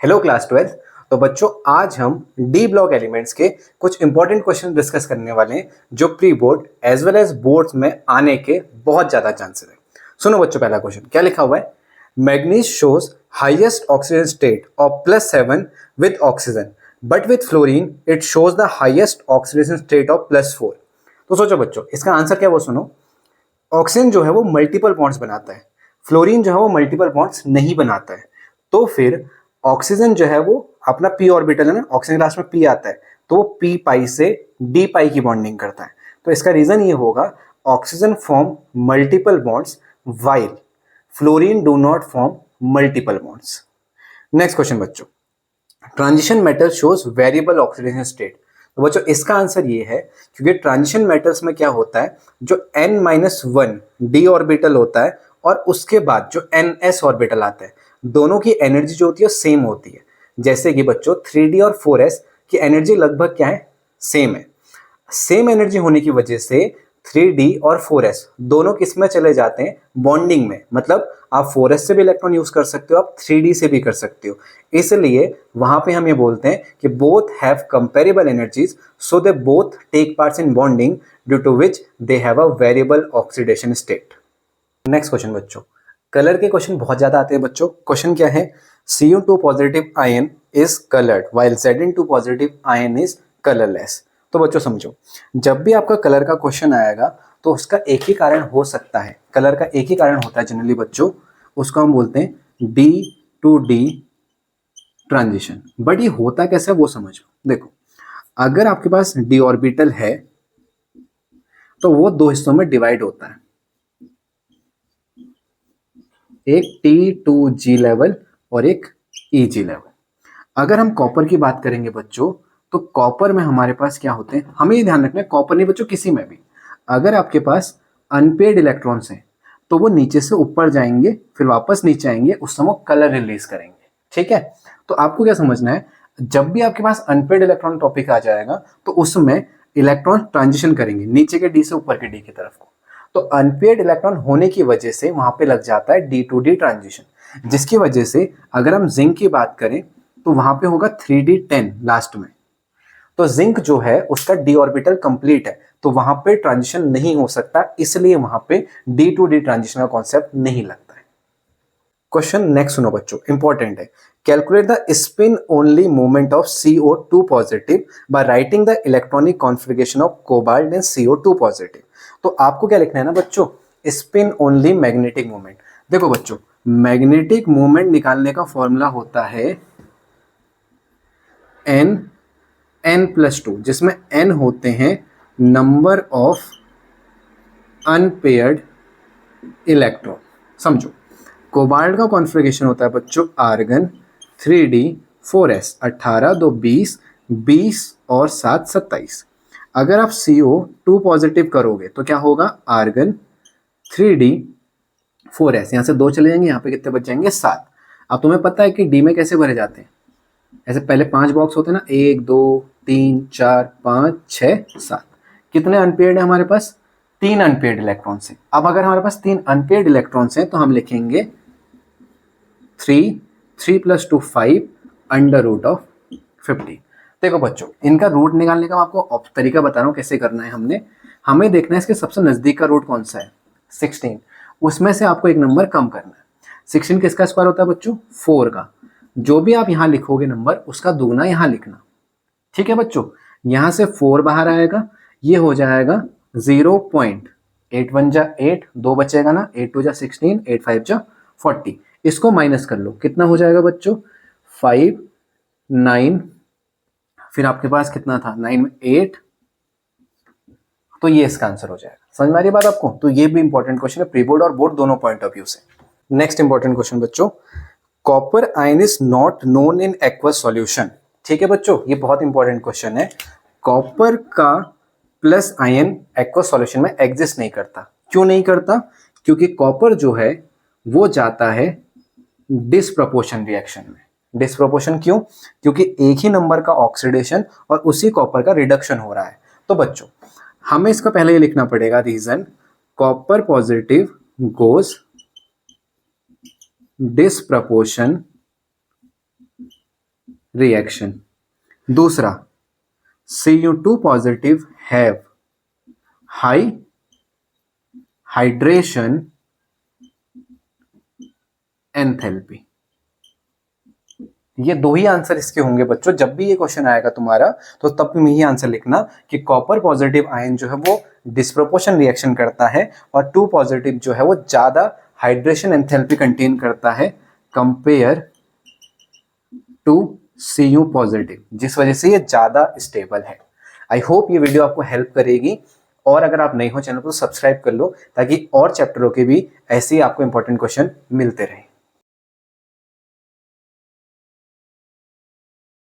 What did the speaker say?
Hello class 12। तो बच्चों आज हम डी ब्लॉक एलिमेंट्स के कुछ इंपॉर्टेंट क्वेश्चन डिस्कस करने वाले हैं जो pre board as well as boards में आने के बहुत ज्यादा चांसेस है। सुनो बच्चों, पहला क्वेश्चन क्या लिखा हुआ है। Manganese shows highest oxygen state of +7 with oxygen but with fluorine it shows the highest oxidation state of +4। तो सोचो बच्चों, इसका आंसर क्या है वो सुनो। ऑक्सीजन जो है वो मल्टीपल बॉन्ड्स बनाता है, फ्लोरीन जो है वो मल्टीपल बॉन्ड्स नहीं बनाता है। तो फिर ऑक्सीजन जो है वो अपना पी ऑर्बिटल है ना, ऑक्सीजन क्लास में पी आता है, तो वो पी पाई से डी पाई की बॉन्डिंग करता है। तो इसका रीजन ये होगा oxygen form multiple bonds while fluorine do not form multiple bonds. Next question बच्चों, transition metal shows variable oxidation state. तो बच्चों इसका आंसर ये है क्योंकि ट्रांजिशन मेटल्स में क्या होता है, जो n-1 d ऑर्बिटल होता है और उसके बाद जो ns ऑर्बिटल आता है, दोनों की एनर्जी जो होती है सेम होती है। जैसे कि बच्चों 3d और 4s की एनर्जी लगभग क्या है, सेम है। सेम एनर्जी होने की वजह से 3d और 4s दोनों किस में चले जाते हैं, बॉन्डिंग में। मतलब आप 4s से भी इलेक्ट्रॉन यूज कर सकते हो, आप 3d से भी कर सकते हो। इसलिए वहां पे हम ये बोलते हैं कि both have comparable energies so they both take parts in bonding due to which they have a variable oxidation state. Next question बच्चों, कलर के क्वेश्चन बहुत ज्यादा आते हैं बच्चों। क्वेश्चन क्या है, Cu2 positive ion is coloured while Zn2 positive ion is colourless. तो बच्चों समझो, जब भी आपका कलर का क्वेश्चन आएगा तो उसका एक ही कारण हो सकता है, कलर का एक ही कारण होता है जनरली बच्चों, उसको हम बोलते हैं d to d transition. But ये होता कैसे वो समझो। देखो, अगर आपके पास डी ऑर्बिटल है तो वो दो हिस्सों में डिवाइड होता है, एक T2G लेवल और एक EG लेवल। अगर हम कॉपर की बात करेंगे बच्चों, तो कॉपर में हमारे पास क्या होते हैं, हमें ये ध्यान रखना है, कॉपर नहीं बच्चों किसी में भी अगर आपके पास अनपेड इलेक्ट्रॉन्स हैं तो वो नीचे से ऊपर जाएंगे फिर वापस नीचे आएंगे, उस समय कलर रिलीज करेंगे। ठीक है, तो आपको क्या समझना है, जब भी आपके पास अनपेड इलेक्ट्रॉन टॉपिक आ जाएगा तो उसमें इलेक्ट्रॉन ट्रांजिशन करेंगे नीचे के डी से ऊपर के डी की तरफ को। तो अनपेड इलेक्ट्रॉन होने की वजह से वहां पे लग जाता है डी टू डी ट्रांजिशन, जिसकी वजह से अगर हम जिंक की बात करें तो वहां पे होगा 3d10 लास्ट में। तो जिंक जो है उसका डी ऑर्बिटल कंप्लीट है, तो वहां पे ट्रांजिशन नहीं हो सकता, इसलिए वहां पे डी टू डी ट्रांजिशन का कॉन्सेप्ट नहीं लगता है। क्वेश्चन नेक्स्ट सुनो बच्चों, इंपॉर्टेंट है। Calculate the spin only movement of CO2 positive by writing the electronic configuration of cobalt and CO2 positive. तो आपको क्या लिखना है ना बच्चों, स्पिन ओनली मैग्नेटिक मूवमेंट। देखो बच्चों, मैग्नेटिक मूवमेंट निकालने का फॉर्मूला होता है n+2, जिसमें n होते हैं नंबर ऑफ अनपेयर्ड इलेक्ट्रॉन। समझो, कोबाल्ट का कॉन्फ़िगरेशन होता है बच्चों आर्गन 3d4s, 18 2 20, 20 और 7 27। अगर आप CO2 पॉजिटिव करोगे तो क्या होगा, आर्गन 3d4s, यहाँ से 2 चले जाएंगे, यहाँ पे कितने बच जाएंगे, 7। अब तुम्हें पता है कि डी में कैसे भरे जाते हैं, ऐसे पहले 5 बॉक्स होते हैं ना, 1 2 3 4 5 6 7। कितने अनपेयर्ड है हमारे पास, 3 अनपेयर्ड इलेक्ट्रॉन्स हैं। अब अगर हमारे पास 3 अनपेयर्ड इलेक्ट्रॉन्स हैं तो हम लिखेंगे 3 + 2 5 √50। देखो बच्चों, इनका रूट निकालने का मैं आपको तरीका बता रहा हूँ कैसे करना है। हमें देखना है इसके सबसे नजदीक का रूट कौन सा है, 16। उसमें से आपको एक नंबर कम करना है। 16 किसका स्क्वायर होता है बच्चों, 4 का। जो भी आप यहाँ लिखोगे नंबर, उसका दुगना यहाँ लिखना। ठीक है बच्चों, यहाँ से 4 बाहर आएगा, ये हो जाएगा 0.8 1 जा 8, 2 बचेगा ना, 8 2 जा 16, 8 5 जा 40। इसको माइनस कर लो, कितना हो जाएगा बच्चों, 5 9, फिर आपके पास कितना था, 9 में 8, तो ये इसका आंसर हो जाएगा। समझ में आ रही बात आपको। तो ये भी इंपॉर्टेंट क्वेश्चन है प्री बोर्ड और बोर्ड दोनों पॉइंट ऑफ व्यू से। नेक्स्ट इंपॉर्टेंट क्वेश्चन बच्चों, copper ion is not known in aqueous solution. ठीक है बच्चों, ये बहुत इंपॉर्टेंट क्वेश्चन है। कॉपर का प्लस आयन एक्वस सॉल्यूशन में एग्जिस्ट नहीं करता। क्यों नहीं करता, क्योंकि कॉपर जो है वो जाता है डिसप्रपोर्शन रिएक्शन में। डिसप्रपोर्शन क्यों, क्योंकि एक ही नंबर का ऑक्सीडेशन और उसी कॉपर का रिडक्शन हो रहा है। तो बच्चों हमें इसका पहले ये लिखना पड़ेगा, reason copper positive goes disproportion reaction. दूसरा, Cu2 positive have high hydration enthalpy. ये दो ही आंसर इसके होंगे बच्चों। जब भी ये क्वेश्चन आएगा तुम्हारा तो तब तुम यही आंसर लिखना कि कॉपर पॉजिटिव आयन जो है वो डिस्प्रोपोर्शन रिएक्शन करता है और 2 पॉजिटिव जो है वो ज्यादा हाइड्रेशन एंथैल्पी कंटेन करता है कंपेयर टू Cu पॉजिटिव, जिस वजह से ये ज्यादा स्टेबल है। आई होप ये वीडियो आपको हेल्प करेगी, और अगर आप नए हो चैनल को सब्सक्राइब कर लो ताकि और चैप्टरों के भी ऐसे ही आपको इंपॉर्टेंट क्वेश्चन मिलते रहे।